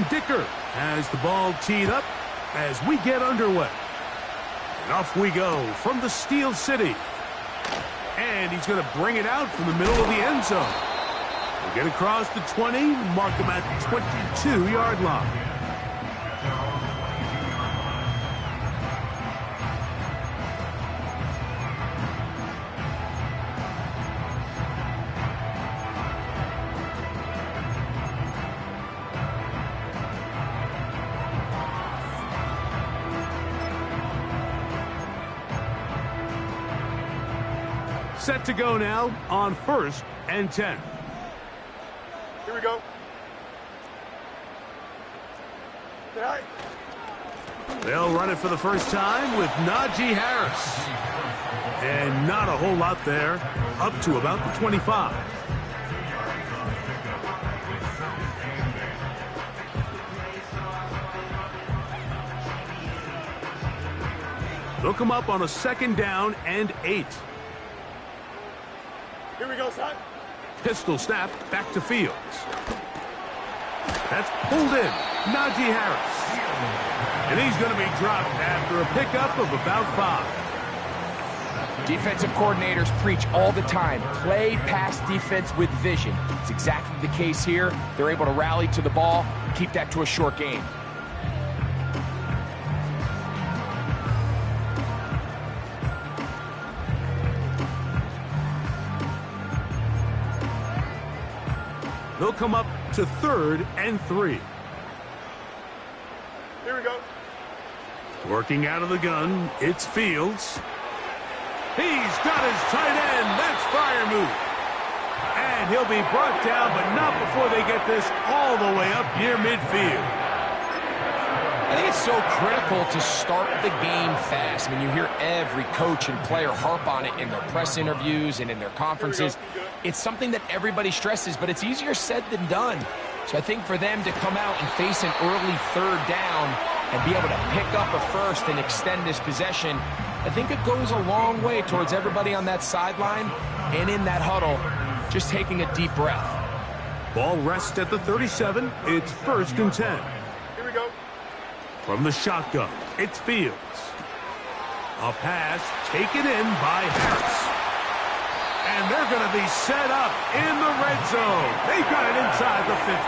Dicker has the ball teed up as we get underway. And off we go from the Steel City. And he's going to bring it out from the middle of the end zone. We'll get across the 20, mark him at the 22-yard line. Set to go now on 1st and 10. Here we go. They'll run it for the first time with Najee Harris. And not a whole lot there, up to about the 25. They'll come up on a 2nd down and 8. Here we go, son. Pistol snap back to Fields. That's pulled in. Najee Harris. And he's going to be dropped after a pickup of about 5. Defensive coordinators preach all the time. Play pass defense with vision. It's exactly the case here. They're able to rally to the ball and keep that to a short game. They'll come up to 3rd and 3. Here we go. Working out of the gun, it's Fields. He's got his tight end. That's Freiermuth. And he'll be brought down, but not before they get this all the way up near midfield. I think it's so critical to start the game fast. I mean, you hear every coach and player harp on it in their press interviews and in their conferences. It's something that everybody stresses, but it's easier said than done. So I think for them to come out and face an early 3rd down and be able to pick up a first and extend this possession, I think it goes a long way towards everybody on that sideline and in that huddle just taking a deep breath. Ball rests at the 37. It's 1st and 10. Here we go. From the shotgun, it's Fields. A pass taken in by Harris. And they're going to be set up in the red zone. They've got it inside the 15.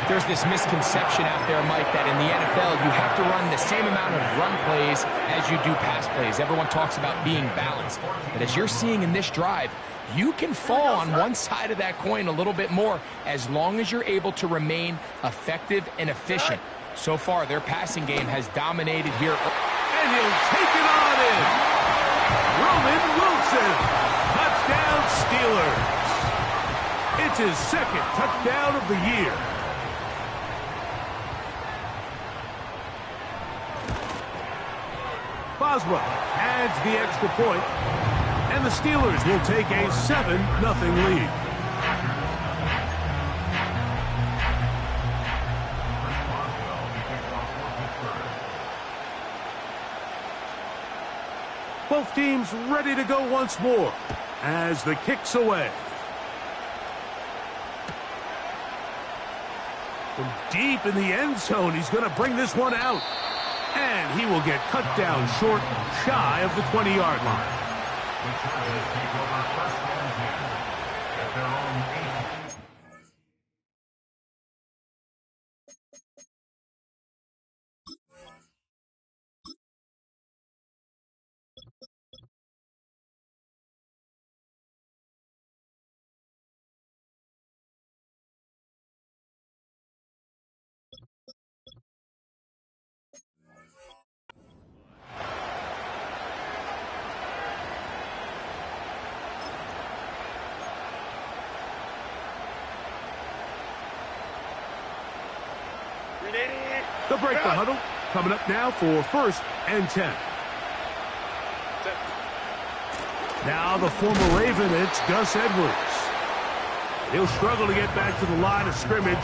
There's this misconception out there, Mike, that in the NFL you have to run the same amount of run plays as you do pass plays. Everyone talks about being balanced. But as you're seeing in this drive, you can fall on one side of that coin a little bit more as long as you're able to remain effective and efficient. So far, their passing game has dominated here. And he'll take it on in. Roman Wilson. Touchdown Steelers. It's his 2nd touchdown of the year. Boswell adds the extra point, and the Steelers will take a 7-0 lead. Both teams ready to go once more as the kick's away. From deep in the end zone, he's going to bring this one out. And he will get cut down short, shy of the 20-yard line. They'll break the huddle. Coming up now for 1st and 10. Now the former Raven, it's Gus Edwards. He'll struggle to get back to the line of scrimmage.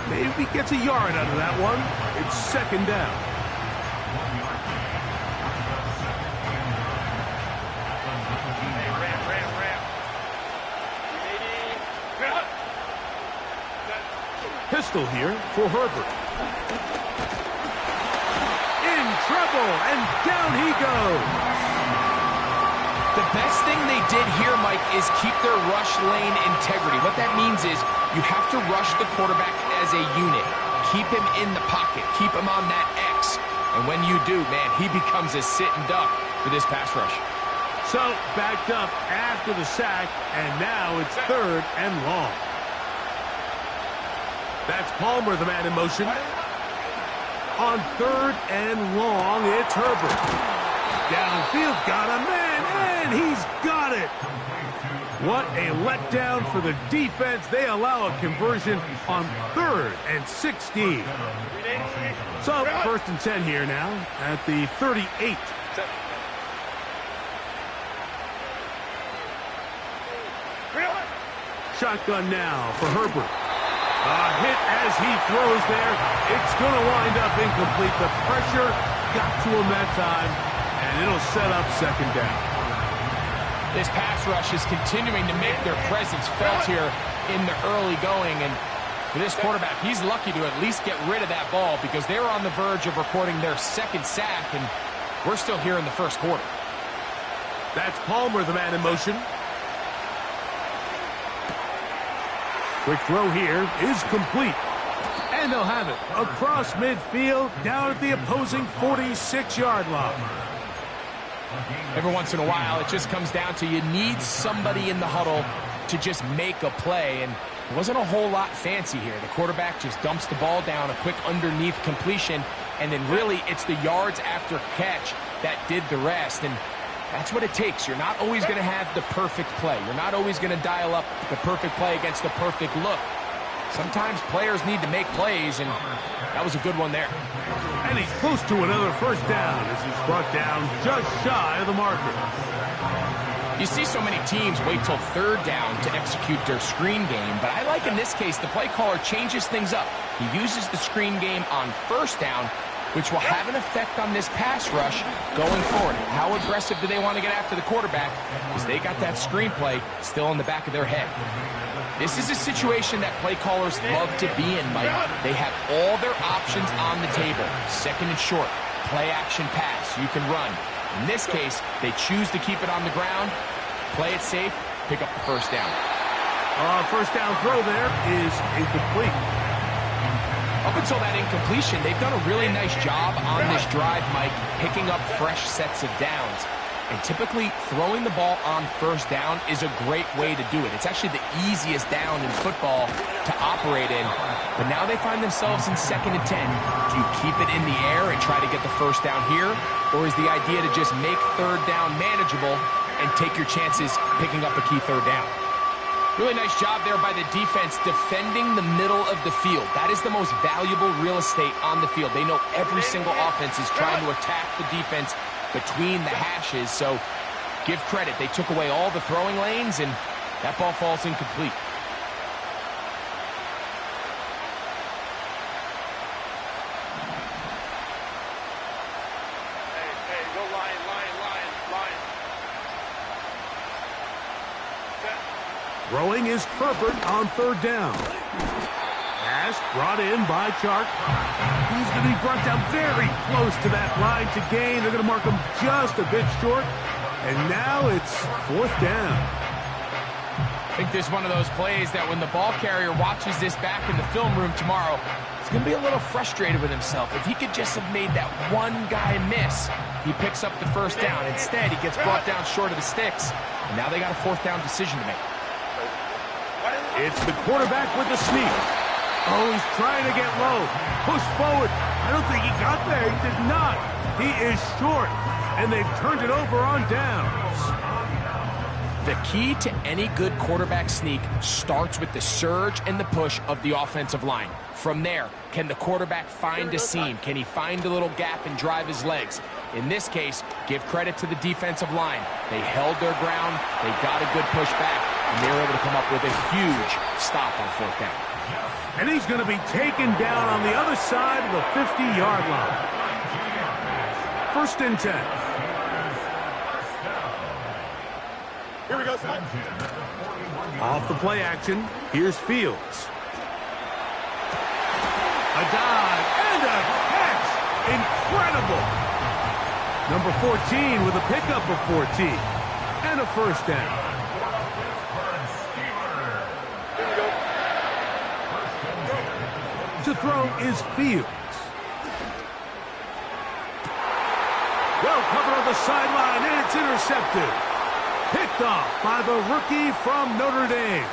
Maybe gets a yard out of that one. It's 2nd down. pistol here for Herbert. In trouble, and down he goes. The best thing they did here, Mike, is keep their rush lane integrity. What that means is you have to rush the quarterback as a unit. Keep him in the pocket. Keep him on that X. And when you do, man, he becomes a sitting duck for this pass rush. So, backed up after the sack, and now it's 3rd and long. That's Palmer, the man in motion. On 3rd and long, it's Herbert. Downfield, got a man, and he's got it. What a letdown for the defense. They allow a conversion on 3rd and 16. So, 1st and 10 here now at the 38. Shotgun now for Herbert. A hit as he throws there. It's going to wind up incomplete. The pressure got to him that time, and it'll set up 2nd down. This pass rush is continuing to make their presence felt here in the early going, and for this quarterback, he's lucky to at least get rid of that ball because they were on the verge of recording their 2nd sack, and we're still here in the 1st quarter. That's Palmer, the man in motion. Quick throw here is complete. And they'll have it across midfield down at the opposing 46-yard line. Every once in a while, it just comes down to you need somebody in the huddle to just make a play. And it wasn't a whole lot fancy here. The quarterback just dumps the ball down, a quick underneath completion, and then really it's the yards after catch that did the rest. And that's what it takes. You're not always going to have the perfect play. You're not always going to dial up the perfect play against the perfect look. Sometimes players need to make plays, and that was a good one there. And he's close to another 1st down as he's brought down just shy of the marker. You see so many teams wait till 3rd down to execute their screen game, but I like in this case the play caller changes things up. He uses the screen game on 1st down, which will have an effect on this pass rush going forward. How aggressive do they want to get after the quarterback? Because they got that screenplay still in the back of their head. This is a situation that play callers love to be in, Mike. They have all their options on the table. 2nd and short, play action pass, you can run. In this case, they choose to keep it on the ground, play it safe, pick up the 1st down. 1st down throw there is incomplete. Up until that incompletion, they've done a really nice job on this drive, Mike, picking up fresh sets of downs. And typically, throwing the ball on 1st down is a great way to do it. It's actually the easiest down in football to operate in. But now they find themselves in 2nd and 10. Do you keep it in the air and try to get the 1st down here? Or is the idea to just make 3rd down manageable and take your chances picking up a key 3rd down? Really nice job there by the defense defending the middle of the field. That is the most valuable real estate on the field. They know every single offense is trying to attack the defense between the hashes. So give credit. They took away all the throwing lanes, and that ball falls incomplete. Hey, go line. Throwing is Herbert on 3rd down. Pass brought in by Chark. He's going to be brought down very close to that line to gain. They're going to mark him just a bit short. And now it's 4th down. I think this is one of those plays that when the ball carrier watches this back in the film room tomorrow, he's going to be a little frustrated with himself. If he could just have made that one guy miss, he picks up the 1st down. Instead, he gets brought down short of the sticks. And now they got a 4th down decision to make. It's the quarterback with the sneak. Oh, he's trying to get low. Push forward. I don't think he got there. He did not. He is short. And they've turned it over on downs. The key to any good quarterback sneak starts with the surge and the push of the offensive line. From there, can the quarterback find a seam? Can he find a little gap and drive his legs? In this case, give credit to the defensive line. They held their ground, they got a good push back, and they were able to come up with a huge stop on 4th down. And he's going to be taken down on the other side of the 50-yard line. 1st and 10. Here we go, son. Off the play action, here's Fields. A dive and a catch. Incredible. Number 14 with a pickup of 14 and a first down. To throw is Fields. Well covered on the sideline, and it's intercepted. Picked off by the rookie from Notre Dame.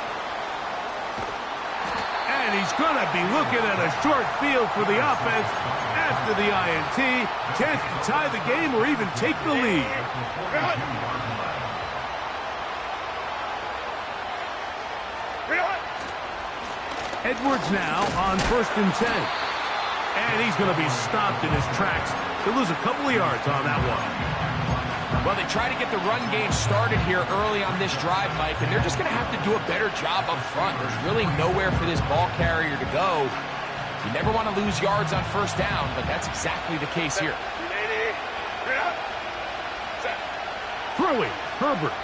And he's going to be looking at a short field for the offense after the INT. Chance to tie the game or even take the lead. Edwards now on 1st and 10. And he's going to be stopped in his tracks. He'll lose a couple of yards on that one. Well, they try to get the run game started here early on this drive, Mike, and they're just going to have to do a better job up front. There's really nowhere for this ball carrier to go. You never want to lose yards on 1st down, but that's exactly the case here. Throwing, Herbert.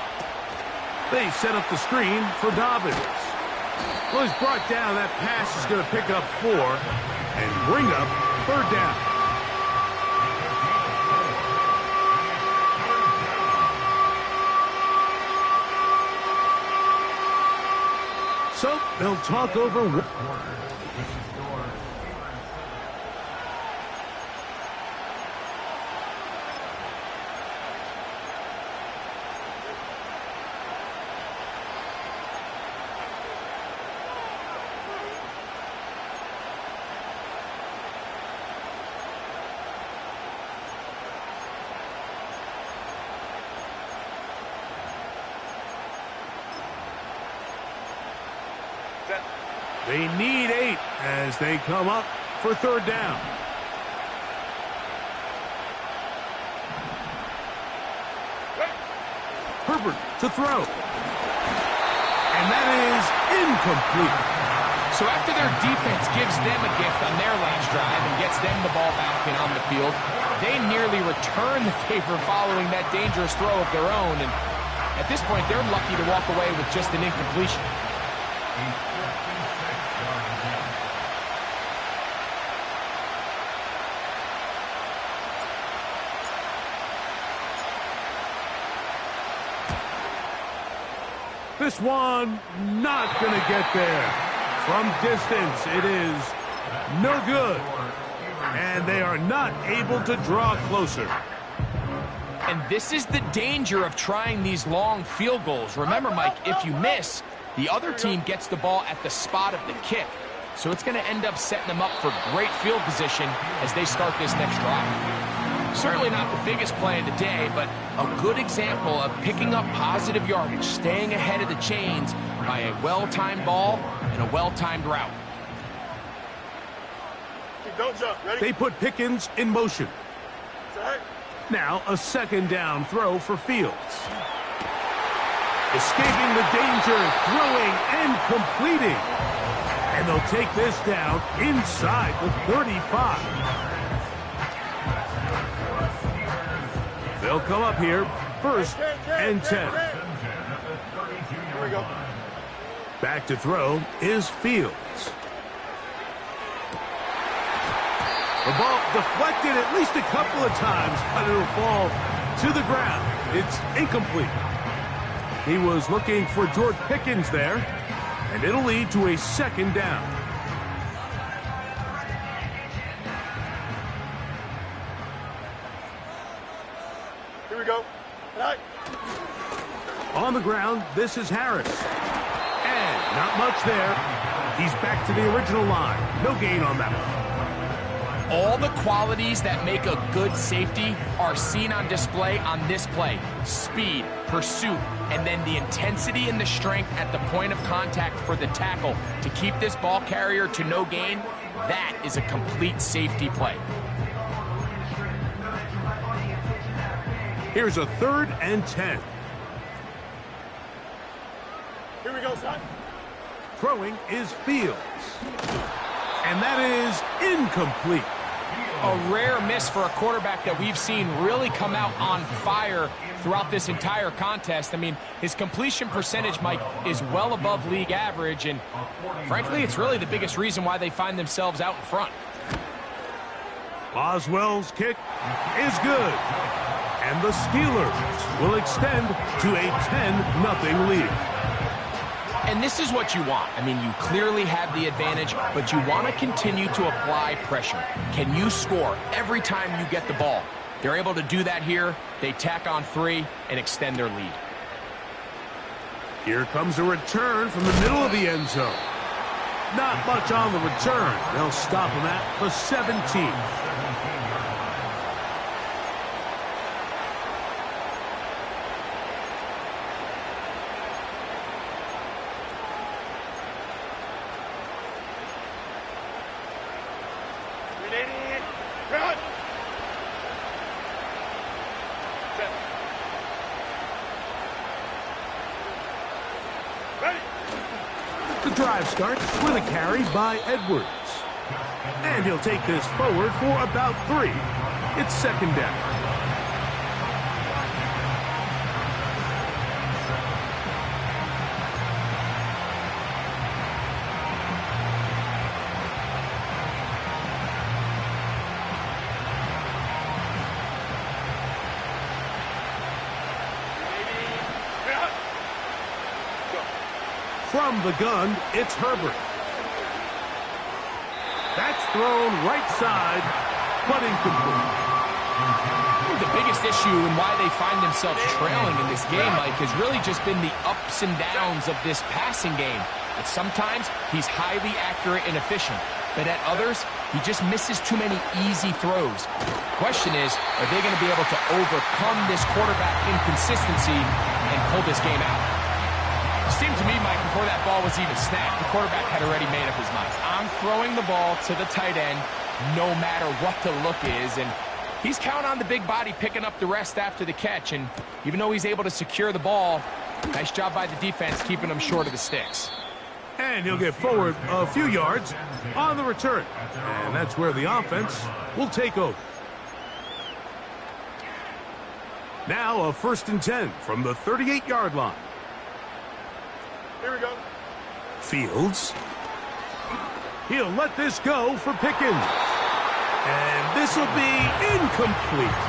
They set up the screen for Dobbins. Well, he's brought down. That pass is going to pick up 4 and bring up 3rd down. So they'll talk over. They need 8 as they come up for 3rd down. Herbert to throw. And that is incomplete. So after their defense gives them a gift on their last drive and gets them the ball back and on the field, they nearly return the favor following that dangerous throw of their own. And at this point, they're lucky to walk away with just an incompletion. This one not going to get there. From distance, it is no good. And they are not able to draw closer. And this is the danger of trying these long field goals. Remember, Mike, if you miss, the other team gets the ball at the spot of the kick. So it's going to end up setting them up for great field position as they start this next drive. Certainly not the biggest play of the day, but a good example of picking up positive yardage, staying ahead of the chains by a well-timed ball and a well-timed route. Don't jump. Ready? They put Pickens in motion. Now a 2nd down throw for Fields. Escaping the danger, throwing and completing. And they'll take this down inside the 35. They'll come up here, 1st and 10. Here we go. Back to throw is Fields. The ball deflected at least a couple of times, but it'll fall to the ground. It's incomplete. He was looking for George Pickens there, and it'll lead to a 2nd down. Here we go. Right. On the ground, this is Harris. And not much there. He's back to the original line. No gain on that one. All the qualities that make a good safety are seen on display on this play. Speed, pursuit, and then the intensity and the strength at the point of contact for the tackle to keep this ball carrier to no gain. That is a complete safety play. Here's a 3rd and 10. Here we go, son. Throwing is Fields. And that is incomplete. A rare miss for a quarterback that we've seen really come out on fire throughout this entire contest. I mean, his completion percentage, Mike, is well above league average, and frankly, it's really the biggest reason why they find themselves out in front. Boswell's kick is good. And the Steelers will extend to a 10-0 lead. And this is what you want. I mean, you clearly have the advantage, but you want to continue to apply pressure. Can you score every time you get the ball? They're able to do that here. They tack on 3 and extend their lead. Here comes a return from the middle of the end zone. Not much on the return. They'll stop him at the 17. The drive starts with a carry by Edwards. And he'll take this forward for about 3. It's second down. From the gun, it's Herbert. That's thrown right side, but incomplete. The biggest issue and why they find themselves trailing in this game, Mike, has really just been the ups and downs of this passing game. At sometimes, he's highly accurate and efficient, but at others, he just misses too many easy throws. The question is, are they going to be able to overcome this quarterback inconsistency and pull this game out? It seemed to me, Mike, before that ball was even snapped, the quarterback had already made up his mind. I'm throwing the ball to the tight end no matter what the look is, and he's counting on the big body picking up the rest after the catch, and even though he's able to secure the ball, nice job by the defense keeping him short of the sticks. And he'll get forward a few yards on the return, and that's where the offense will take over. Now a 1st and 10 from the 38-yard line. Here we go. Fields. He'll let this go for Pickens. And this will be incomplete.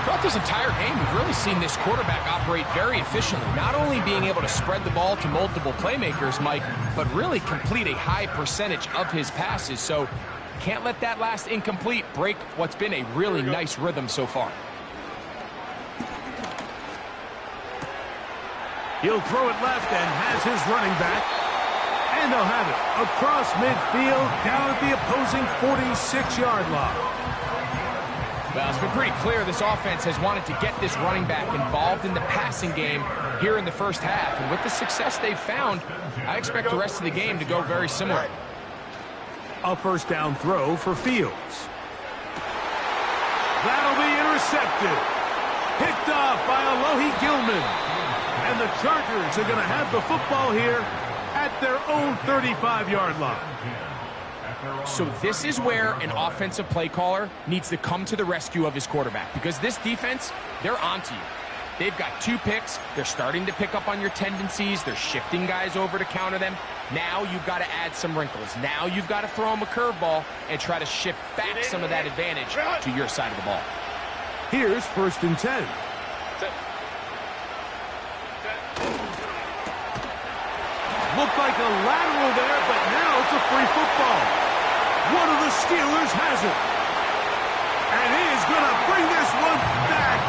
Throughout this entire game, we've really seen this quarterback operate very efficiently, not only being able to spread the ball to multiple playmakers, Mike, but really complete a high percentage of his passes. So can't let that last incomplete break what's been a really nice rhythm so far. He'll throw it left and has his running back. And they'll have it across midfield down at the opposing 46-yard line. Well, it's been pretty clear this offense has wanted to get this running back involved in the passing game here in the first half. And with the success they've found, I expect the rest of the game to go very similar. A 1st down throw for Fields. That'll be intercepted. Picked off by Alohi Gilman. And the Chargers are going to have the football here at their own 35-yard line. So this is where an offensive play caller needs to come to the rescue of his quarterback, because this defense, they're onto you. They've got 2 picks. They're starting to pick up on your tendencies. They're shifting guys over to counter them. Now you've got to add some wrinkles. Now you've got to throw them a curveball and try to shift back some of that advantage to your side of the ball. Here's 1st and 10. Looked like a lateral there, but now it's a free football. One of the Steelers has it. And he is going to bring this one back.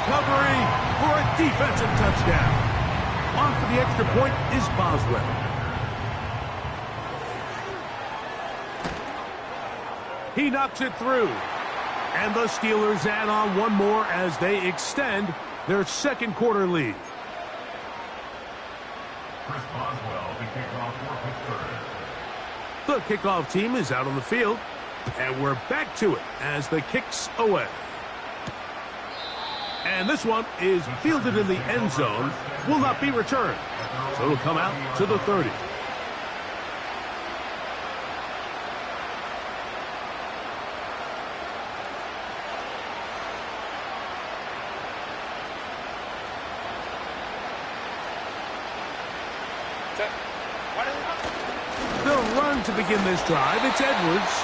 Recovery for a defensive touchdown. On for the extra point is Boswell. He knocks it through. And the Steelers add on one more as they extend their 2nd quarter lead. Chris Boswell, the kickoff for Pittsburgh. The kickoff team is out on the field. And we're back to it as the kick's away. And this one is fielded in the end zone, will not be returned. So it'll come out to the 30. They'll run to begin this drive. It's Edwards.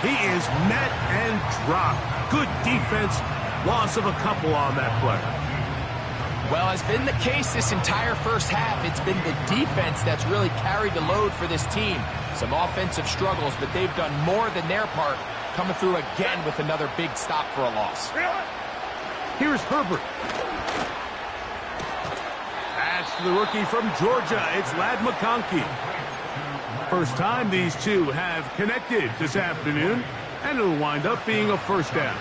He is met and dropped. Good defense. Loss of a couple on that play. Well, as been the case this entire first half, it's been the defense that's really carried the load for this team. Some offensive struggles, but they've done more than their part, coming through again with another big stop for a loss. Here's Herbert. Pass to the rookie from Georgia. It's Ladd McConkey. First time these two have connected this afternoon, and it'll wind up being a first down.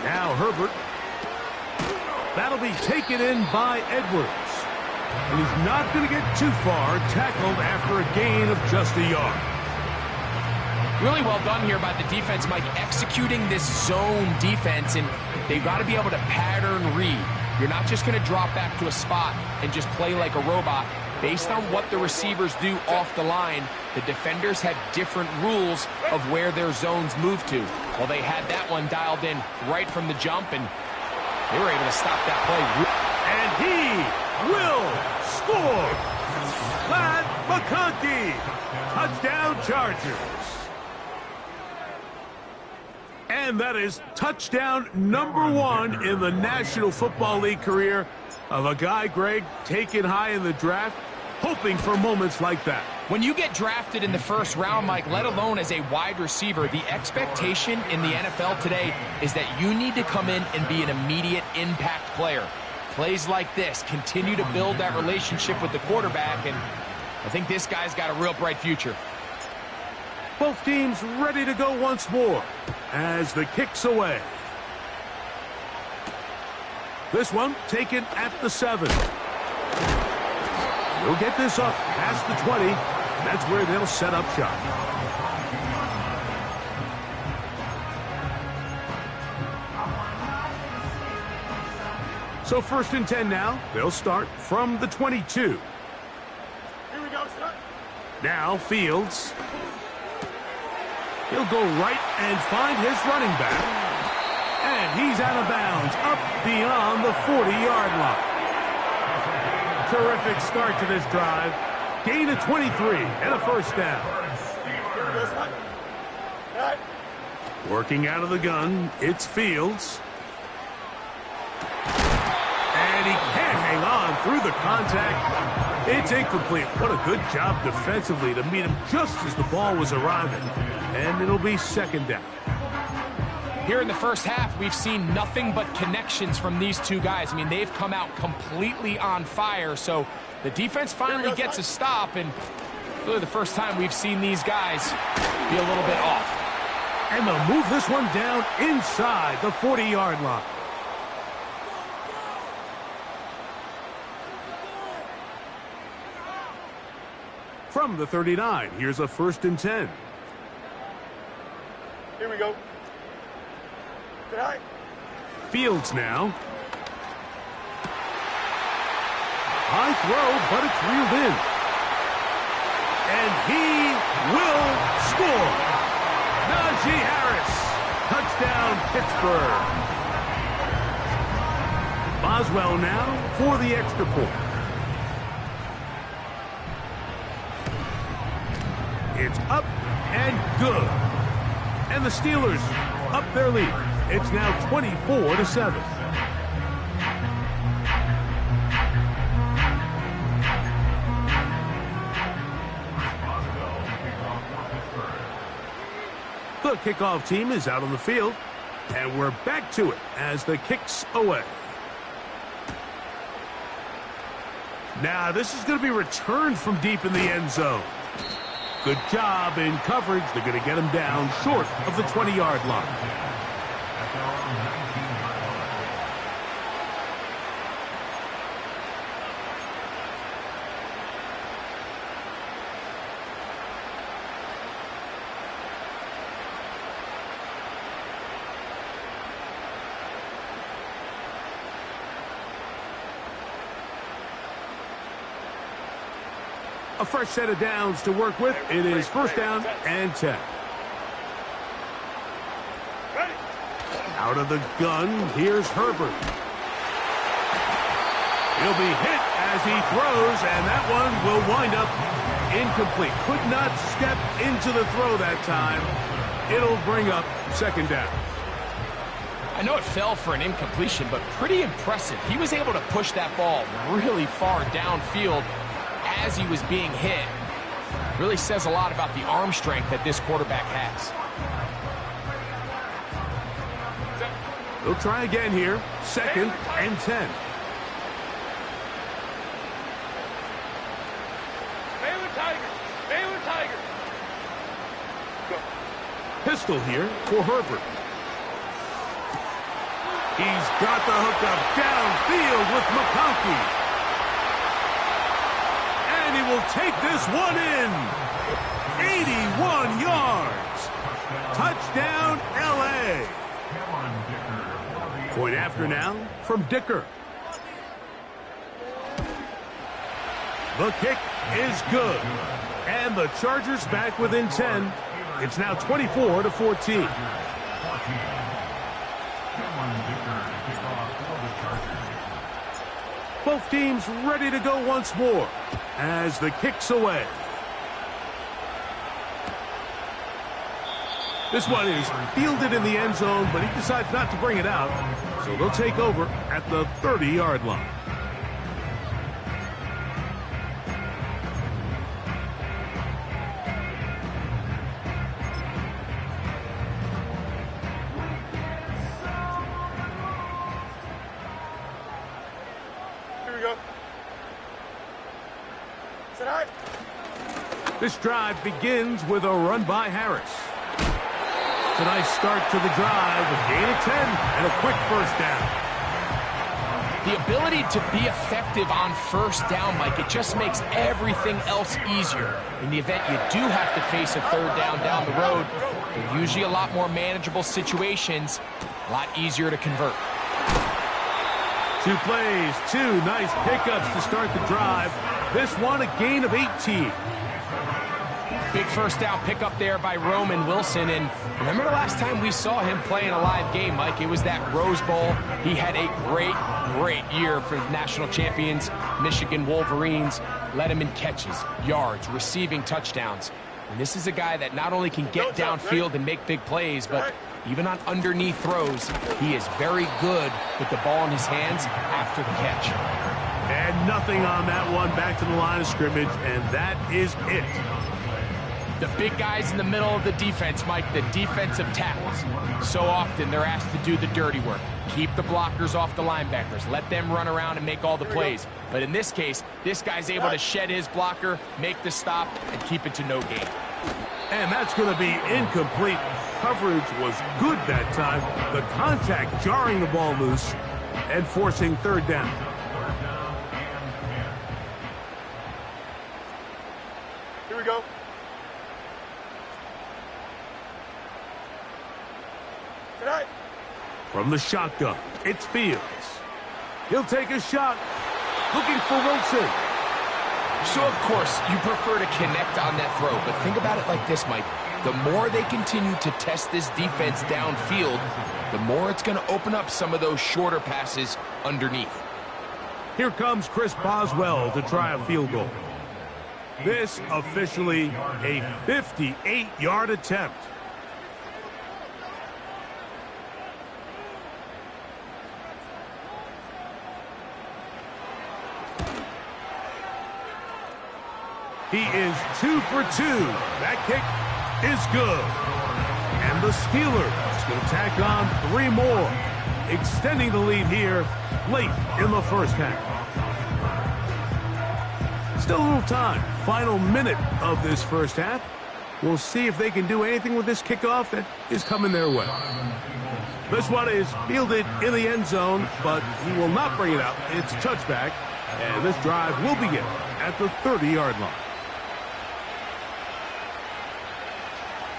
Now Herbert. That'll be taken in by Edwards. And he's not going to get too far, tackled after a gain of just a yard. Really well done here by the defense, Mike, executing this zone defense, and they've got to be able to pattern read. You're not just going to drop back to a spot and just play like a robot. Based on what the receivers do off the line, the defenders have different rules of where their zones move to. Well, they had that one dialed in right from the jump, and they were able to stop that play. And he will score! Ladd McConkey! Touchdown Chargers! And that is touchdown number 1 in the National Football League career of a guy, Greg, taken high in the draft, hoping for moments like that. When you get drafted in the first round, Mike, let alone as a wide receiver, the expectation in the NFL today is that you need to come in and be an immediate impact player. Plays like this continue to build that relationship with the quarterback, and I think this guy's got a real bright future. Both teams ready to go once more as the kick's away. This one taken at the 7. He'll get this up past the 20. And that's where they'll set up shop. So 1st and 10 now. They'll start from the 22. Here we go, son. Now Fields. He'll go right and find his running back. And he's out of bounds, up beyond the 40-yard line. Terrific start to this drive. Gain of 23 and a first down. Working out of the gun, it's Fields. And he can't hang on through the contact. It's incomplete. What a good job defensively to meet him just as the ball was arriving. And it'll be 2nd down. Here in the first half, we've seen nothing but connections from these two guys. I mean, they've come out completely on fire, so the defense finally gets a stop, and really the first time we've seen these guys be a little bit off. And they'll move this one down inside the 40-yard line. From the 39, here's a 1st and 10. Here we go. Fields now. High throw, but it's reeled in. And he will score. Najee Harris. Touchdown, Pittsburgh. Boswell now for the extra point. It's up and good. And the Steelers up their lead. It's now 24-7. The kickoff team is out on the field, and we're back to it as the kick's away. Now, this is going to be returned from deep in the end zone. Good job in coverage. They're going to get him down short of the 20-yard line. A fresh set of downs to work with. It is first down and 10. Ready. Out of the gun, here's Herbert. He'll be hit as he throws, and that one will wind up incomplete. Could not step into the throw that time. It'll bring up second down. I know it fell for an incompletion, but pretty impressive. He was able to push that ball really far downfield as he was being hit. Really says a lot about the arm strength that this quarterback has. They'll try again here. Second and 10. Baylor Tiger. Go. Pistol here for Herbert. He's got the hookup downfield with McConkey. And he will take this one in. 81 yards. Touchdown, L.A. Point after now from Dicker. The kick is good. And the Chargers back within 10. It's now 24-14. Both teams ready to go once more as the kick's away. This one is fielded in the end zone, but he decides not to bring it out. So they'll take over at the 30-yard line. Here we go. Sit high. This drive begins with a run by Harris. It's a nice start to the drive, a gain of 10 and a quick first down. The ability to be effective on first down, Mike, it just makes everything else easier. In the event you do have to face a third down the road, they're usually a lot more manageable situations, a lot easier to convert. 2 plays, 2 nice pickups to start the drive. This one a gain of 18. Big first down pickup there by Roman Wilson. And remember the last time we saw him play in a live game, Mike? It was that Rose Bowl. He had a great year for the national champions, Michigan Wolverines. Led him in catches, yards, receiving touchdowns. And this is a guy that not only can get downfield and make big plays, but even on underneath throws, he is very good with the ball in his hands after the catch. And nothing on that one, back to the line of scrimmage, and that is it. The big guys in the middle of the defense, Mike, the defensive tackles. So often they're asked to do the dirty work. Keep the blockers off the linebackers. Let them run around and make all the plays. But in this case, this guy's able to shed his blocker, make the stop, and keep it to no gain. And that's going to be incomplete. Coverage was good that time. The contact jarring the ball loose and forcing third down. Here we go. Tonight. From the shotgun, it's Fields. He'll take a shot, looking for Wilson. So, of course, you prefer to connect on that throw, but think about it like this, Mike. The more they continue to test this defense downfield, the more it's going to open up some of those shorter passes underneath. Here comes Chris Boswell to try a field goal. This officially a 58-yard attempt. He is 2 for 2. That kick is good. And the Steelers will tack on 3 more, extending the lead here late in the first half. Still a little time. Final minute of this first half. We'll see if they can do anything with this kickoff that is coming their way. This one is fielded in the end zone, but he will not bring it out. It's touchback, and this drive will begin at the 30-yard line.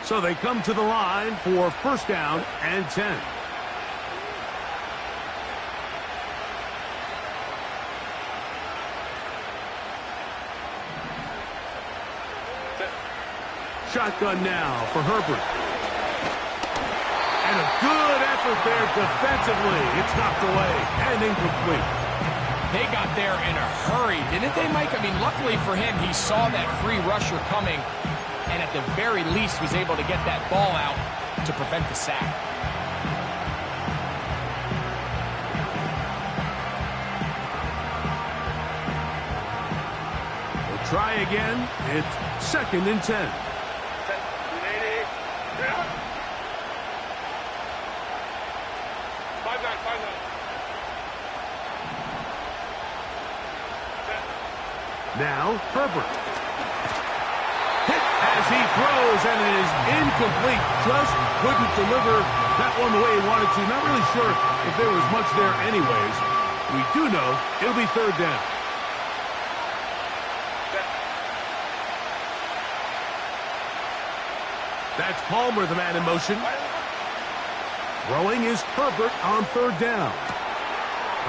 So they come to the line for first down and 10. Shotgun now for Herbert. And a good effort there defensively. It's knocked away and incomplete. They got there in a hurry, didn't they, Mike? I mean, luckily for him, he saw that free rusher coming and at the very least was able to get that ball out to prevent the sack. We'll try again. It's 2nd and 10. Now, Herbert. Hit as he throws, and it is incomplete. Just couldn't deliver that one the way he wanted to. Not really sure if there was much there anyways. We do know it'll be 3rd down. That's Palmer, the man in motion. Throwing is Herbert on 3rd down.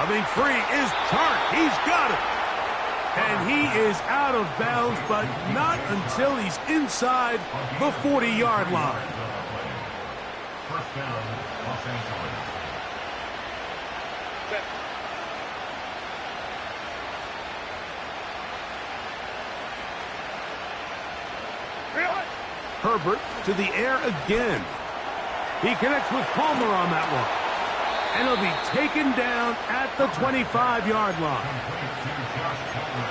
Coming free is Chark. He's got it. And he is out of bounds, but not until he's inside the 40-yard line. First down, Los Angeles. Herbert to the air again. He connects with Palmer on that one. And he'll be taken down at the 25-yard line.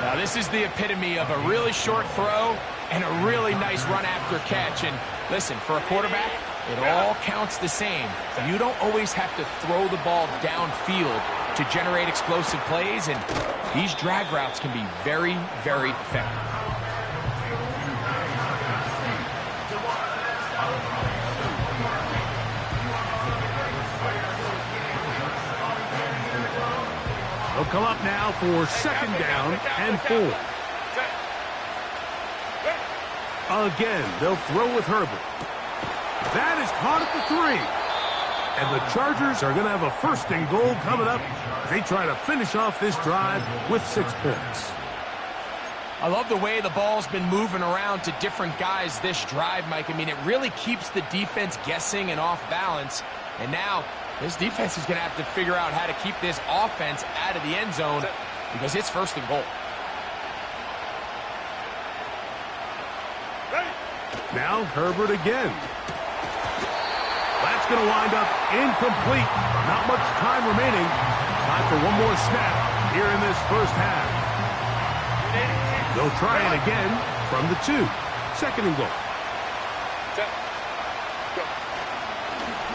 Now, this is the epitome of a really short throw and a really nice run after catch. And listen, for a quarterback, it all counts the same. You don't always have to throw the ball downfield to generate explosive plays, and these drag routes can be very, very effective. They'll come up now for 2nd down and 4. Again, they'll throw with Herbert. That is caught at the 3. And the Chargers are going to have a 1st and goal coming up. They try to finish off this drive with 6 points. I love the way the ball's been moving around to different guys this drive, Mike. I mean, it really keeps the defense guessing and off balance. And now this defense is going to have to figure out how to keep this offense out of the end zone because it's 1st and goal. Now Herbert again. That's going to wind up incomplete. Not much time remaining. Time for one more snap here in this 1st half. They'll try it again from the 2. 2nd and goal.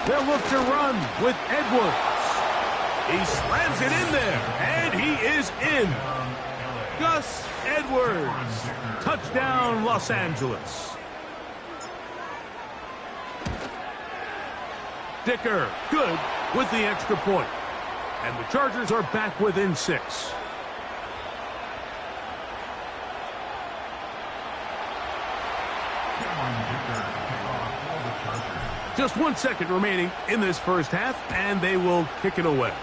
They'll look to run with Edwards. He slams it in there, and he is in. Gus Edwards. Touchdown, Los Angeles. Dicker, good with the extra point. And the Chargers are back within 6. Just 1 second remaining in this 1st half, and they will kick it away.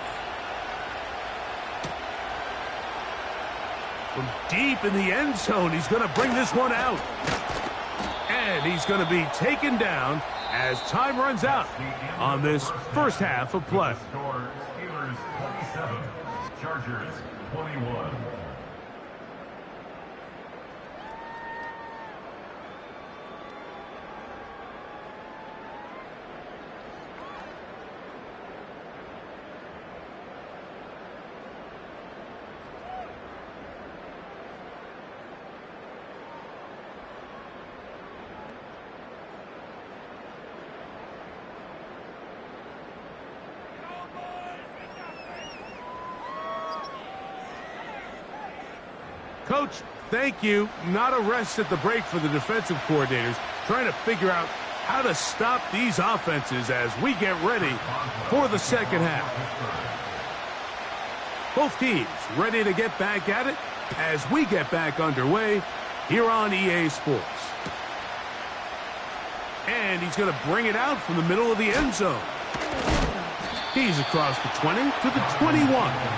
From deep in the end zone, he's going to bring this one out. And he's going to be taken down as time runs out on this 1st half of play. Steelers 27, Chargers 21. Coach, thank you. Not a rest at the break for the defensive coordinators, trying to figure out how to stop these offenses as we get ready for the 2nd half. Both teams ready to get back at it as we get back underway here on EA Sports. And he's going to bring it out from the middle of the end zone. He's across the 20 to the 21.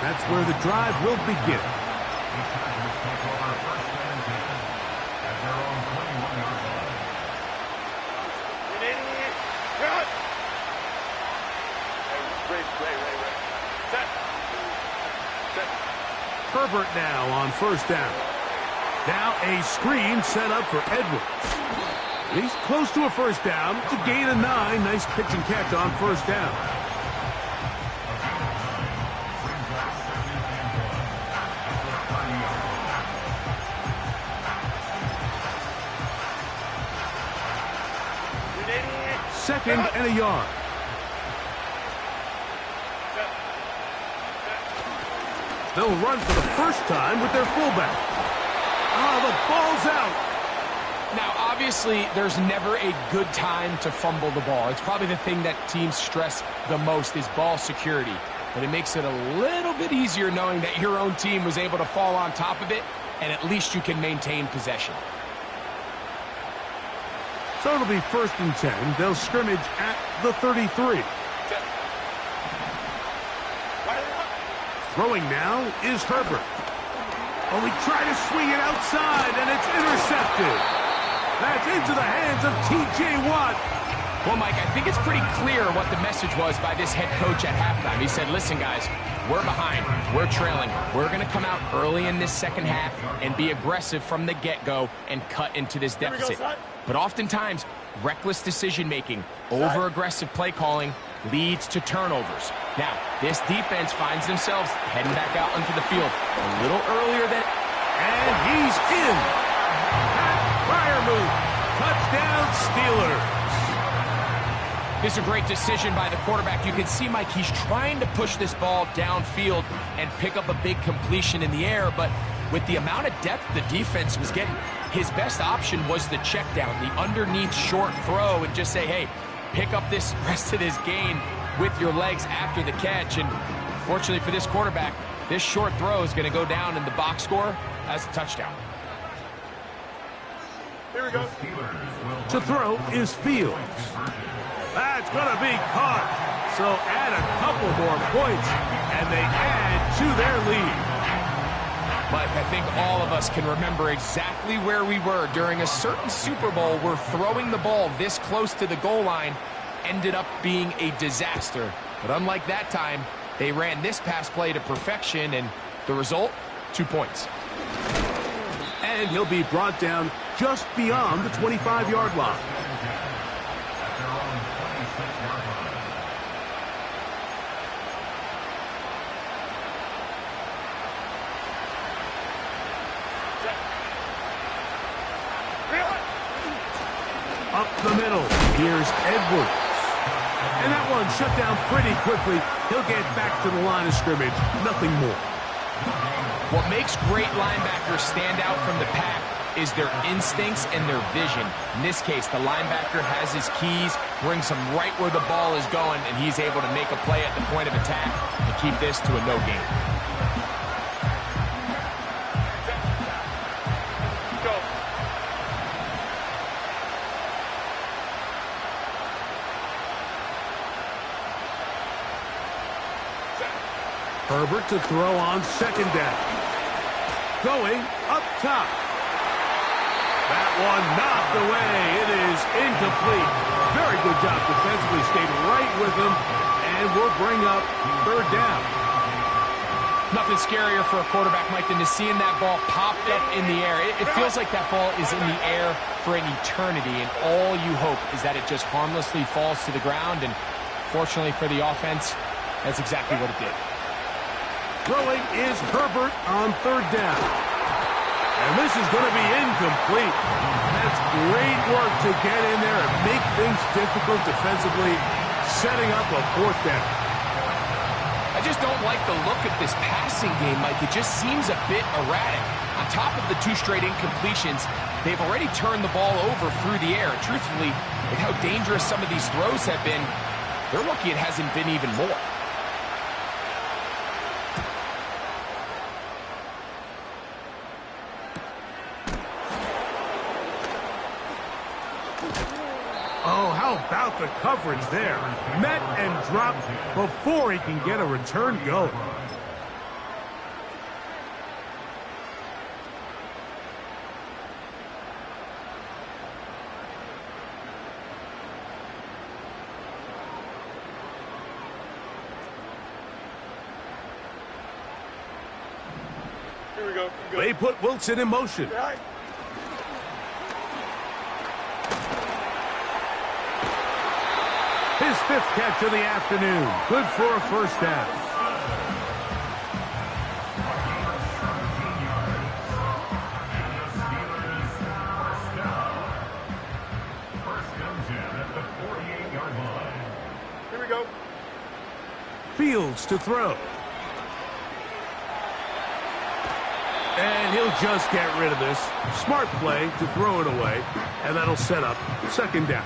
That's where the drive will begin. Herbert now on first down. Now a screen set up for Edwards. He's close to a first down. It's a gain of 9. Nice pitch and catch on first down. Second and a yard. They'll run for the first time with their fullback. Oh, the ball's out. Now, obviously, there's never a good time to fumble the ball. It's probably the thing that teams stress the most is ball security. But it makes it a little bit easier knowing that your own team was able to fall on top of it, and at least you can maintain possession. So it'll be 1st and 10. They'll scrimmage at the 33. Throwing now is Herbert. Oh, he tried to swing it outside, and it's intercepted. That's into the hands of T.J. Watt. Well, Mike, I think it's pretty clear what the message was by this head coach at halftime. He said, listen, guys, we're behind. We're trailing. We're going to come out early in this second half and be aggressive from the get-go and cut into this deficit. But oftentimes, reckless decision-making, over-aggressive play calling leads to turnovers. Now, this defense finds themselves heading back out onto the field a little earlier than... And he's in. Pat Freiermuth. Touchdown, Steelers. This is a great decision by the quarterback. You can see, Mike, he's trying to push this ball downfield and pick up a big completion in the air, but with the amount of depth the defense was getting, his best option was the check down, the underneath short throw, and just say, hey, pick up this rest of this gain with your legs after the catch. And fortunately for this quarterback, this short throw is going to go down in the box score as a touchdown. Here we go. To throw is Fields. That's going to be caught. So add a couple more points, and they add to their lead. Mike, I think all of us can remember exactly where we were during a certain Super Bowl where throwing the ball this close to the goal line ended up being a disaster. But unlike that time, they ran this pass play to perfection, and the result, 2 points. And he'll be brought down just beyond the 25-yard line. Up the middle, here's Edwards. And that one shut down pretty quickly. He'll get back to the line of scrimmage, nothing more. What makes great linebackers stand out from the pack is their instincts and their vision. In this case, the linebacker has his keys, brings him right where the ball is going, and he's able to make a play at the point of attack and keep this to a no gain. Herbert to throw on second down. Going up top. That one knocked away. It is incomplete. Very good job defensively. Stayed right with him. And will bring up third down. Nothing scarier for a quarterback, Mike, than to seeing that ball popped up in the air. It feels like that ball is in the air for an eternity, and all you hope is that it just harmlessly falls to the ground. And fortunately for the offense, that's exactly what it did. Throwing is Herbert on third down. And this is going to be incomplete. That's great work to get in there and make things difficult defensively, setting up a fourth down. I just don't like the look of this passing game, Mike. It just seems a bit erratic. On top of the 2 straight incompletions, they've already turned the ball over through the air. And truthfully, with how dangerous some of these throws have been, they're lucky it hasn't been even more. Oh, how about the coverage there? Met and dropped before he can get a return going. Here we go. They put Wilson in motion. All right. His 5th catch of the afternoon. Good for a first down. Here we go. Fields to throw. And he'll just get rid of this. Smart play to throw it away. And that'll set up 2nd down.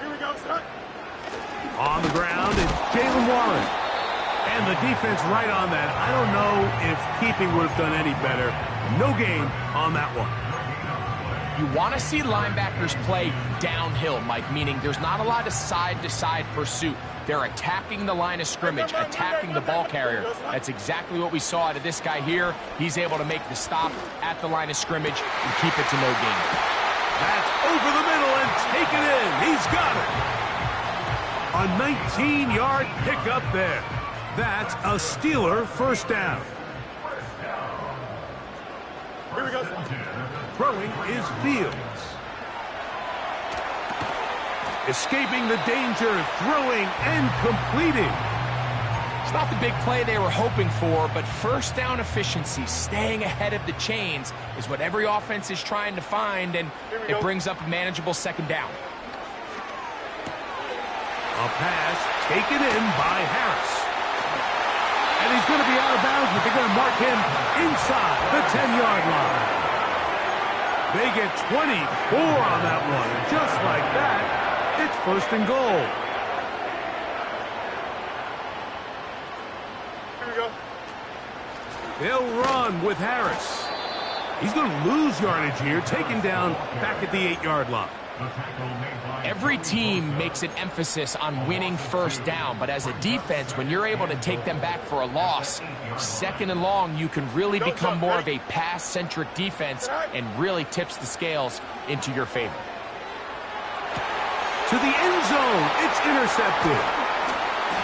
Here we go, son. On the ground, it's Jalen Warren. And the defense right on that. I don't know if keeping would have done any better. No gain on that one. You want to see linebackers play downhill, Mike, meaning there's not a lot of side-to-side pursuit. They're attacking the line of scrimmage, attacking the ball carrier. That's exactly what we saw out of this guy here. He's able to make the stop at the line of scrimmage and keep it to no gain. That's over the middle and taken in. He's got it. A 19-yard pickup there. That's a Steeler first down. Here we go. Throwing is Fields. Escaping the danger, throwing and completing. It's not the big play they were hoping for, but first down efficiency, staying ahead of the chains, is what every offense is trying to find, and it brings up a manageable 2nd down. A pass taken in by Harris. And he's going to be out of bounds, but they're going to mark him inside the 10-yard line. They get 24 on that one. Just like that, it's 1st and goal. Here we go. They'll run with Harris. He's going to lose yardage here, taken down back at the 8-yard line. Every team makes an emphasis on winning first down, but as a defense, when you're able to take them back for a loss, 2nd and long, you can really become more of a pass-centric defense and really tips the scales into your favor. To the end zone, it's intercepted.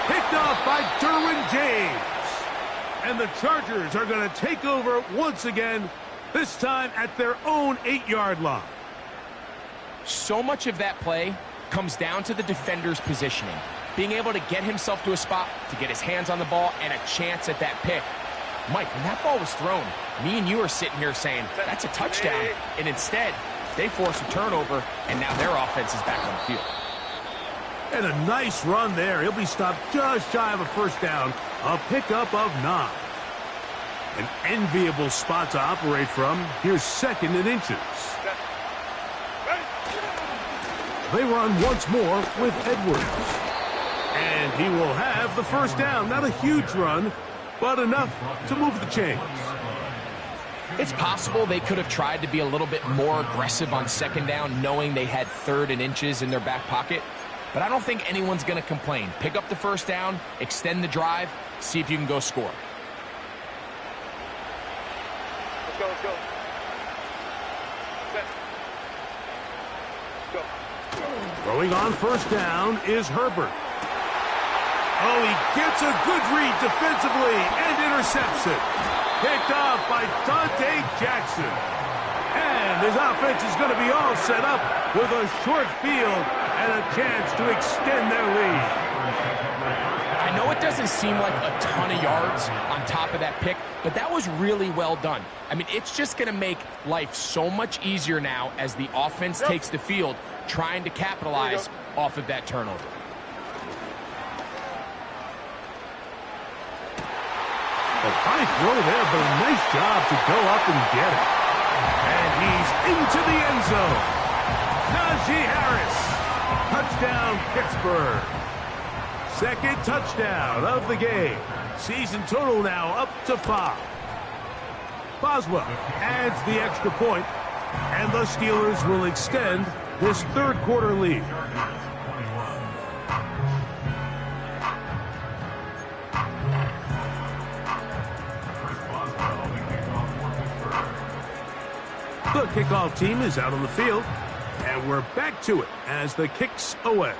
Picked off by Derwin James. And the Chargers are going to take over once again, this time at their own 8-yard line. So much of that play comes down to the defender's positioning. Being able to get himself to a spot, to get his hands on the ball, and a chance at that pick. Mike, when that ball was thrown, me and you are sitting here saying, that's a touchdown. And instead, they force a turnover, and now their offense is back on the field. And a nice run there. He'll be stopped just shy of a first down. A pickup of 9. An enviable spot to operate from. Here's 2nd and inches. They run once more with Edwards. And he will have the first down. Not a huge run, but enough to move the chains. It's possible they could have tried to be a little bit more aggressive on 2nd down, knowing they had 3rd and inches in their back pocket. But I don't think anyone's going to complain. Pick up the first down, extend the drive, see if you can go score. Let's go, let's go. Throwing on first down is Herbert. Oh, he gets a good read defensively and intercepts it. Picked off by Dante Jackson. And his offense is going to be all set up with a short field and a chance to extend their lead. I know it doesn't seem like a ton of yards on top of that pick, but that was really well done. I mean, it's just going to make life so much easier now as the offense takes the field, trying to capitalize off of that turnover. A high throw there, but a nice job to go up and get it. And he's into the end zone. Najee Harris. Touchdown, Pittsburgh. 2nd touchdown of the game. Season total now up to 5. Boswell adds the extra point, and the Steelers will extend this 3rd quarter lead. The kickoff team is out on the field, and we're back to it as the kick's away.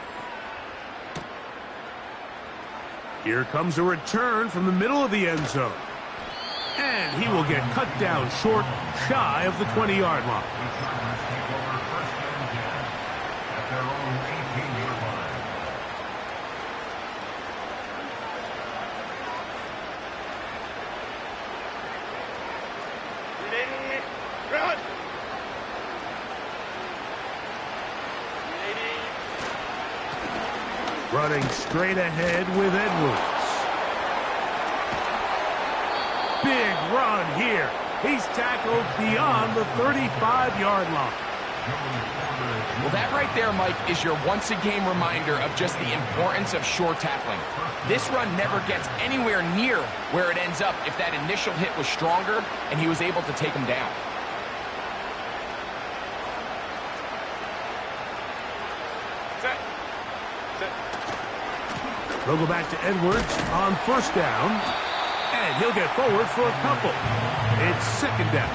Here comes a return from the middle of the end zone. And he will get cut down short, shy of the 20-yard line. Running straight ahead with Edwards. Big run here. He's tackled beyond the 35-yard line. Well, that right there, Mike, is your once-a-game reminder of just the importance of short tackling. This run never gets anywhere near where it ends up if that initial hit was stronger and he was able to take him down. They'll go back to Edwards on first down, and he'll get forward for a couple. It's second down.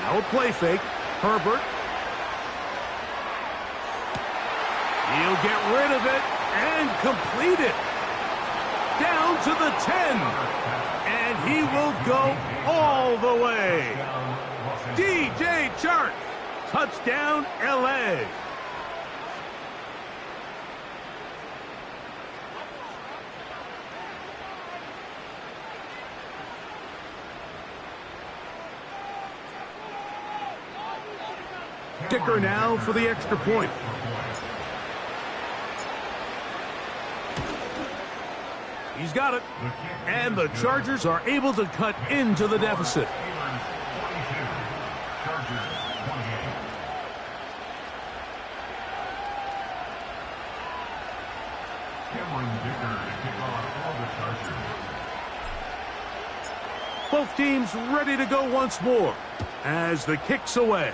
Now a play fake. Herbert. He'll get rid of it and complete it. Down to the 10. And he will go all the way. DJ Chark. Touchdown, L.A. Kicker now for the extra point. He's got it. And the Chargers are able to cut into the deficit. Both teams ready to go once more as the kick's away.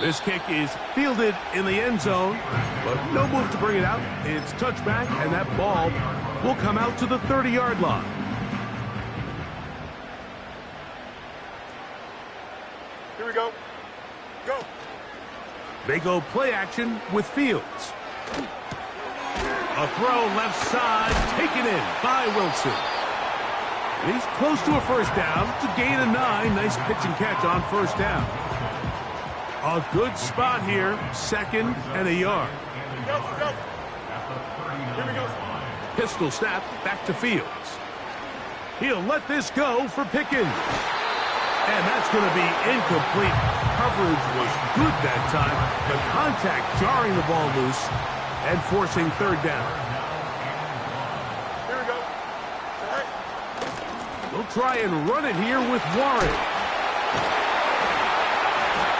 This kick is fielded in the end zone, but no move to bring it out. It's touchback, and that ball will come out to the 30-yard line. Here we go. Go. They go play action with Fields. A throw left side, taken in by Wilson. And he's close to a first down to gain a 9. Nice pitch and catch on first down. A good spot here, second and a yard. Go, go. Here we go. Pistol snap back to Fields. He'll let this go for Pickens. And that's going to be incomplete. Coverage was good that time, but contact jarring the ball loose and forcing third down. Here we go. They'll try and run it here with Warren.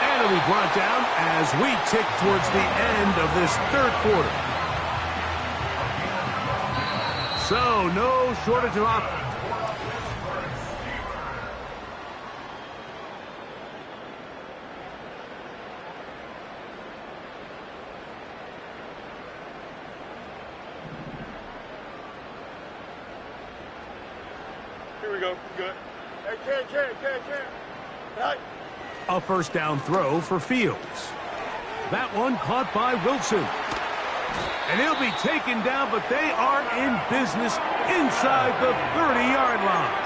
And it'll be brought down as we tick towards the end of this third quarter. So, no shortage of offense. Here we go. Good. Hey, can't. Right. A first down throw for Fields. That one caught by Wilson. And he'll be taken down, but they are in business inside the 30-yard line.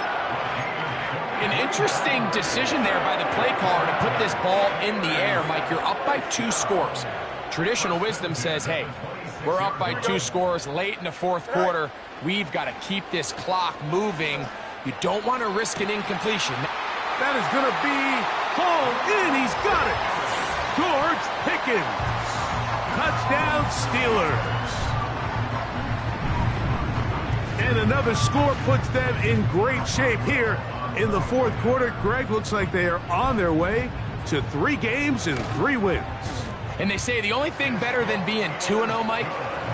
An interesting decision there by the play caller to put this ball in the air. Mike, you're up by 2 scores. Traditional wisdom says, hey, we're up by 2 scores late in the fourth quarter. We've got to keep this clock moving. You don't want to risk an incompletion. That is going to be hauled in. He's got it. George Pickens. Touchdown, Steelers. And another score puts them in great shape here in the fourth quarter. Greg, looks like they are on their way to 3 games and 3 wins. And they say the only thing better than being 2-0, Mike,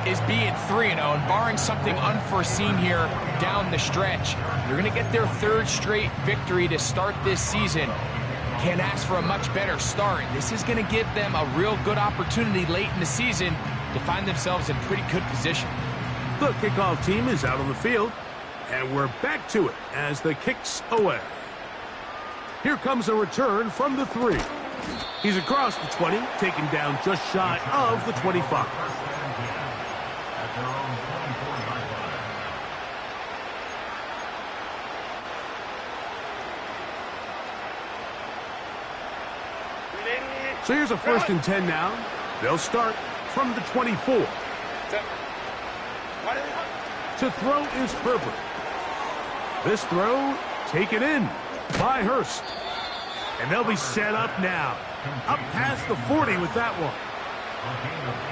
is being 3-0. And barring something unforeseen here down the stretch, you're going to get their 3rd straight victory to start this season. can't ask for a much better start. This is going to give them a real good opportunity late in the season to find themselves in pretty good position. The kickoff team is out on the field, and we're back to it as the kick's away. Here comes a return from the 3. He's across the 20, taken down just shy of the 25. So here's a 1st and 10 now. They'll start from the 24. To throw is Herbert. This throw taken in by Hurst. And they'll be set up now. Up past the 40 with that one.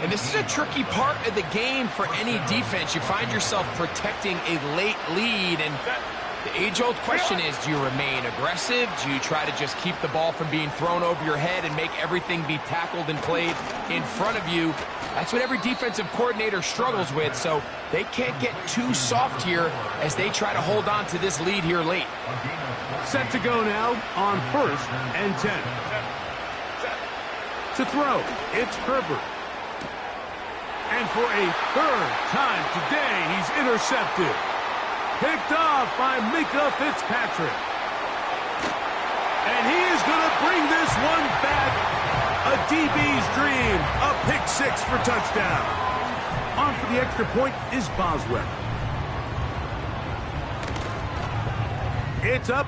And this is a tricky part of the game for any defense. You find yourself protecting a late lead, and the age-old question is, do you remain aggressive? Do you try to just keep the ball from being thrown over your head and make everything be tackled and played in front of you? That's what every defensive coordinator struggles with, so they can't get too soft here as they try to hold on to this lead here late. Set to go now on 1st and 10. To throw, it's Herbert. And for a 3rd time today, he's intercepted. Picked off by Mika Fitzpatrick. And he is going to bring this one back. A DB's dream. A pick 6 for touchdown. On for the extra point is Boswell. It's up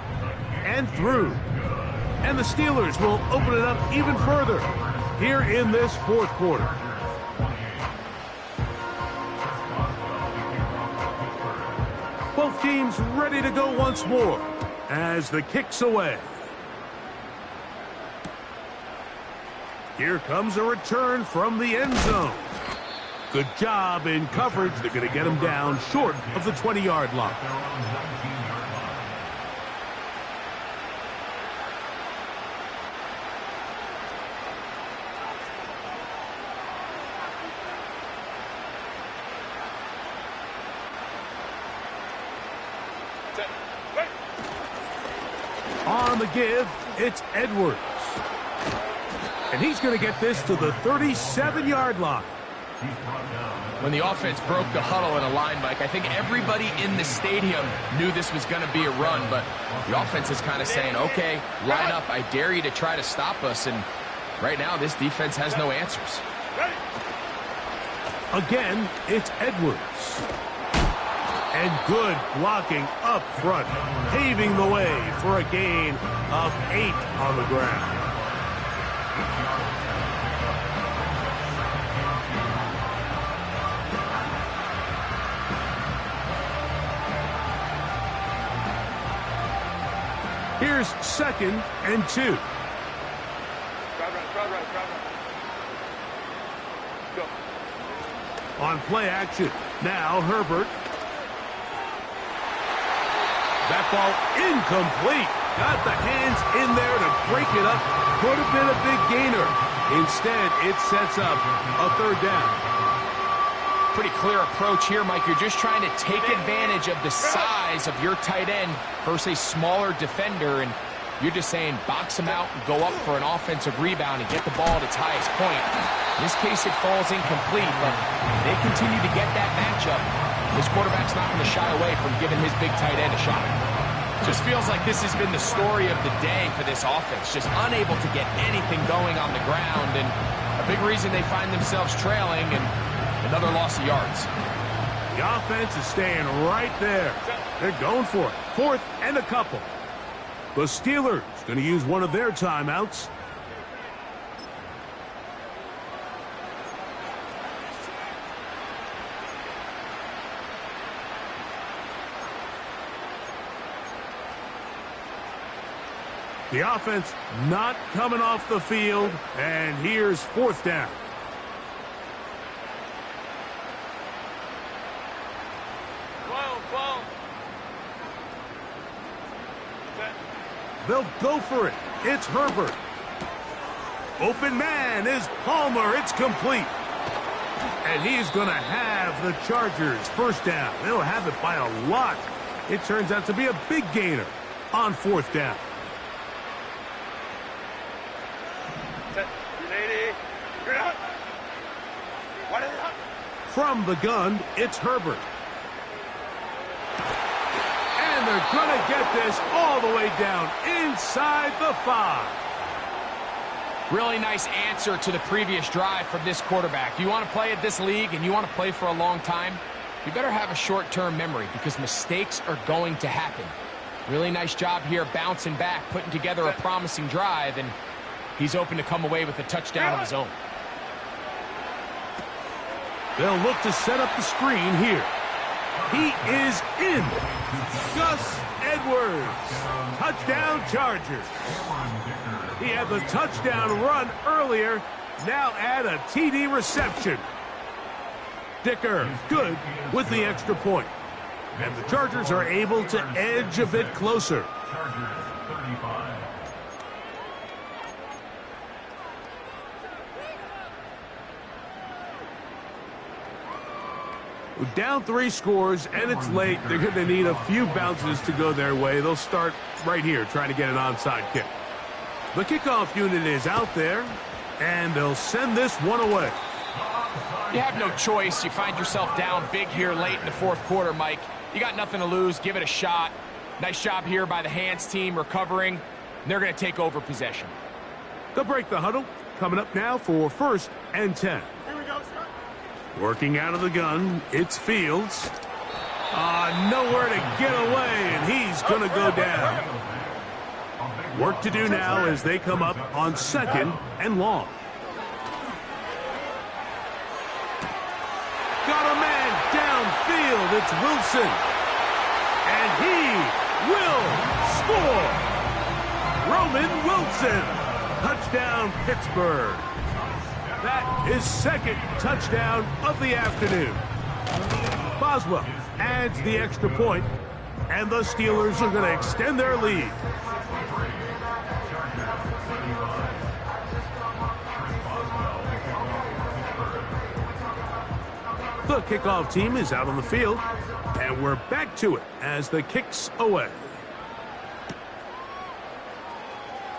and through. And the Steelers will open it up even further here in this 4th quarter. Both teams ready to go once more as the kick's away. Here comes a return from the end zone. Good job in coverage. They're going to get him down short of the 20-yard line. On the give, it's Edwards. And he's going to get this to the 37-yard line. When the offense broke the huddle in a line, Mike, I think everybody in the stadium knew this was going to be a run, but the offense is kind of saying, okay, line up, I dare you to try to stop us, and right now this defense has no answers. Again, it's Edwards. And good blocking up front, paving the way for a gain of 8 on the ground. Here's 2nd and 2. Go. On play action, now Herbert. That ball incomplete. Got the hands in there to break it up. Could have been a big gainer. Instead, it sets up a 3rd down. Pretty clear approach here, Mike. You're just trying to take advantage of the size of your tight end versus a smaller defender, and you're just saying box him out and go up for an offensive rebound and get the ball at its highest point. In this case, it falls incomplete, but they continue to get that matchup. This quarterback's not going to shy away from giving his big tight end a shot. Just feels like this has been the story of the day for this offense. Just unable to get anything going on the ground, and a big reason they find themselves trailing and another loss of yards. The offense is staying right there. They're going for it. 4th and a couple. The Steelers going to use one of their timeouts. The offense not coming off the field, and here's 4th down. They'll go for it. It's Herbert. Open man is Palmer. It's complete. And he's going to have the Chargers 1st down. They'll have it by a lot. It turns out to be a big gainer on 4th down. Set. Lady. You're out. What is it? From the gun, it's Herbert. And they're going to get this all the way down inside the 5. Really nice answer to the previous drive from this quarterback. You want to play at this league and you want to play for a long time, you better have a short-term memory because mistakes are going to happen. Really nice job here bouncing back, putting together a promising drive, and he's open to come away with a touchdown of his own. They'll look to set up the screen here. He is in. Gus Edwards. Touchdown Chargers. He had the touchdown run earlier. Now add a TD reception. Dicker good with the extra point. And the Chargers are able to edge a bit closer. Chargers 35. With down 3 scores and it's late, they're going to need a few bounces to go their way. They'll start right here trying to get an onside kick. The kickoff unit is out there, and they'll send this one away. You have no choice. You find yourself down big here late in the 4th quarter, Mike. You got nothing to lose. Give it a shot. Nice job here by the hands team recovering. They're going to take over possession. They'll break the huddle. Coming up now for 1st and 10. Here we go, Scott. Working out of the gun, it's Fields. Nowhere to get away, and he's going to go down. Work to do now as they come up on 2nd and long. Got a man downfield. It's Wilson. And he will score. Roman Wilson. Touchdown, Pittsburgh. That is 2nd touchdown of the afternoon. Boswell adds the extra point, and the Steelers are going to extend their lead. The kickoff team is out on the field, and we're back to it as the kick's away.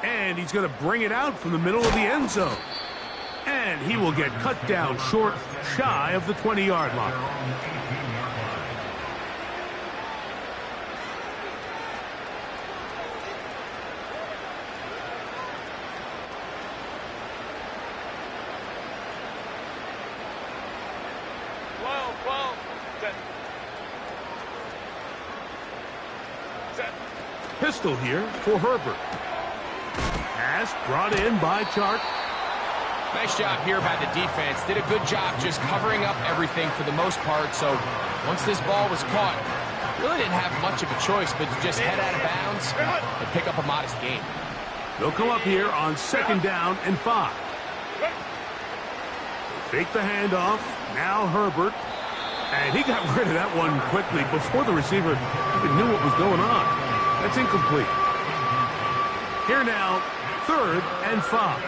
And he's going to bring it out from the middle of the end zone. And he will get cut down short, shy of the 20-yard line. Pistol here for Herbert. Pass brought in by Chark. Nice job here by the defense. Did a good job just covering up everything for the most part. So once this ball was caught, really didn't have much of a choice but to just head out of bounds and pick up a modest gain. They'll come up here on 2nd down and 5. Fake the handoff. Now Herbert. And he got rid of that one quickly before the receiver even knew what was going on. That's incomplete. Here now, 3rd and 5.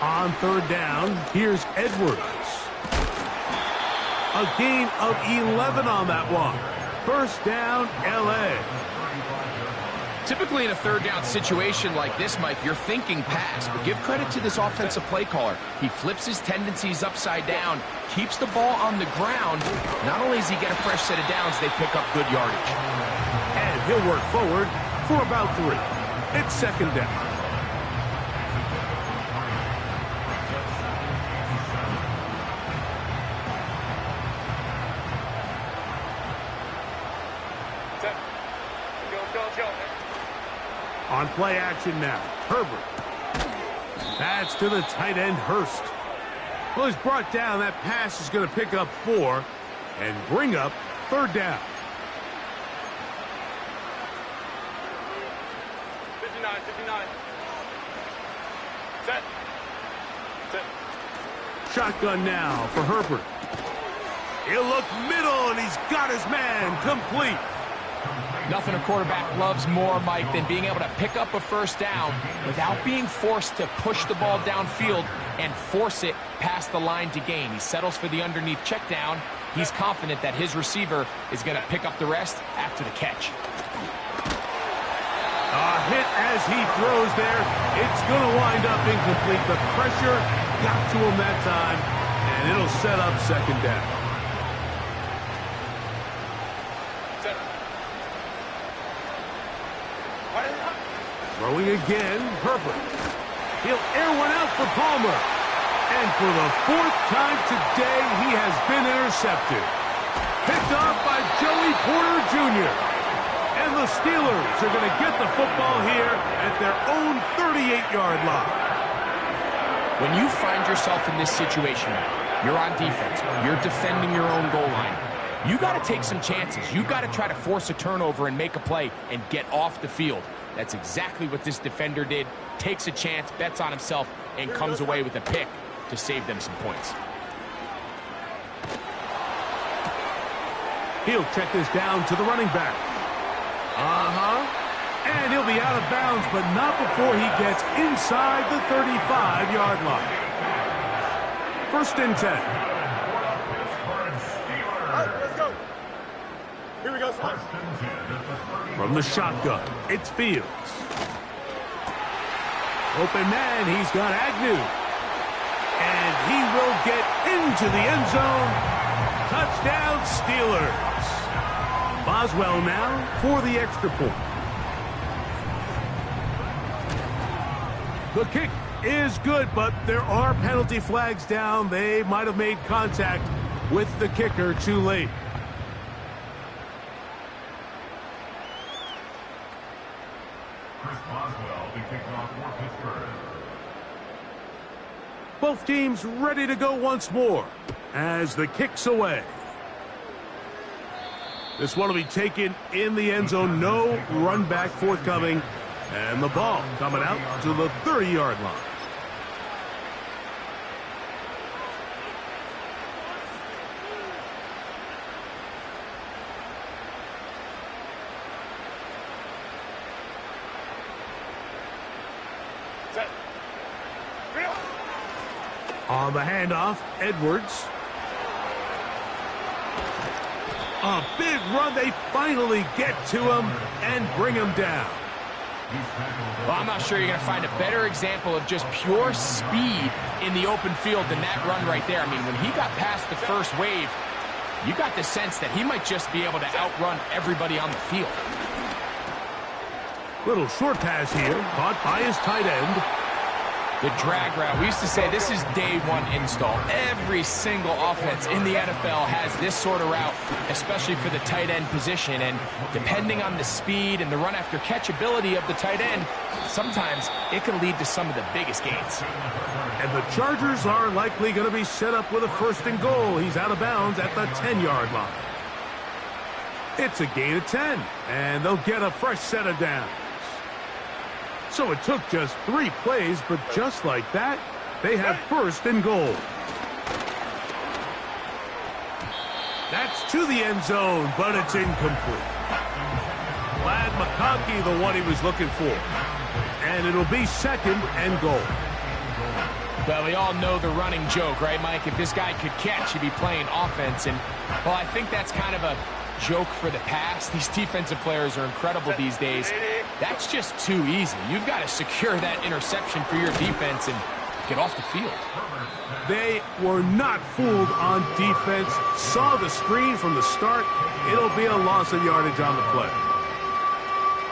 On 3rd down, here's Edwards. A gain of 11 on that one. 1st down, L.A. Typically in a 3rd down situation like this, Mike, you're thinking pass, but give credit to this offensive play caller. He flips his tendencies upside down, keeps the ball on the ground. Not only does he get a fresh set of downs, they pick up good yardage. And he'll work forward for about 3. It's 2nd down. On play action now, Herbert. That's to the tight end, Hurst. Well, he's brought down. That pass is going to pick up 4 and bring up 3rd down. 59. Set. Shotgun now for Herbert. He'll look middle, and he's got his man complete. Nothing a quarterback loves more, Mike, than being able to pick up a 1st down without being forced to push the ball downfield and force it past the line to gain. He settles for the underneath check down. He's confident that his receiver is going to pick up the rest after the catch. As he throws there, it's going to wind up incomplete. The pressure got to him that time, and it'll set up second down. Throwing again, Herbert. He'll air one out for Palmer. And for the fourth time today, he has been intercepted. Picked off by Joey Porter Jr. And the Steelers are going to get the football here at their own 38-yard line. When you find yourself in this situation, you're on defense, you're defending your own goal line, you got to take some chances. You got to try to force a turnover and make a play and get off the field. That's exactly what this defender did. Takes a chance, bets on himself, and comes away with a pick to save them some points. He'll check this down to the running back. And he'll be out of bounds, but not before he gets inside the 35-yard line. 1st and 10. All right, let's go. Here we go, son. From the shotgun, it's Fields. Open man, he's got Agnew. And he will get into the end zone. Touchdown, Steelers. Boswell now for the extra point. The kick is good, but there are penalty flags down. They might have made contact with the kicker too late. Both teams ready to go once more as the kick's away. This one will be taken in the end zone. No run back forthcoming. And the ball coming out to the 30-yard line. Set. Real. On the handoff, Edwards. A big run. They finally get to him and bring him down. Well, I'm not sure you're going to find a better example of just pure speed in the open field than that run right there. I mean, when he got past the first wave, you got the sense that he might just be able to outrun everybody on the field. Little short pass here, caught by his tight end. The drag route. We used to say this is day one install. Every single offense in the NFL has this sort of route, especially for the tight end position. And depending on the speed and the run after catch ability of the tight end, sometimes it can lead to some of the biggest gains. And the Chargers are likely going to be set up with a 1st and goal. He's out of bounds at the 10-yard line. It's a gain of 10, and they'll get a fresh set of downs. So it took just 3 plays, but just like that, they have 1st and goal. That's to the end zone, but it's incomplete. Glad McConkey the one he was looking for. And it'll be 2nd and goal. Well, we all know the running joke, right, Mike? If this guy could catch, he'd be playing offense. And, well, I think that's kind of a joke for the past. These defensive players are incredible these days. That's just too easy. You've got to secure that interception for your defense and get off the field. They were not fooled on defense. Saw the screen from the start. It'll be a loss of yardage on the play.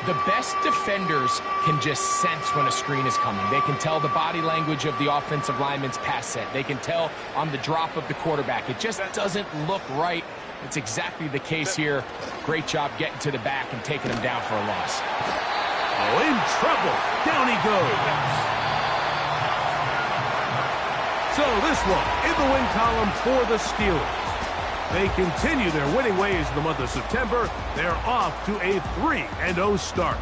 The best defenders can just sense when a screen is coming. They can tell the body language of the offensive lineman's pass set. They can tell on the drop of the quarterback. It just doesn't look right. It's exactly the case here. Great job getting to the back and taking him down for a loss. Oh, in trouble. Down he goes. So this one in the win column for the Steelers. They continue their winning ways in the month of September. They're off to a 3-0 start.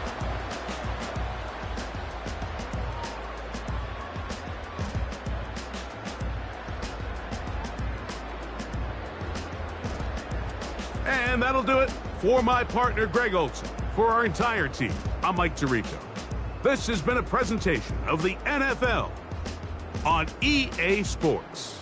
And that'll do it for my partner, Greg Olson. For our entire team, I'm Mike Tirico. This has been a presentation of the NFL on EA Sports.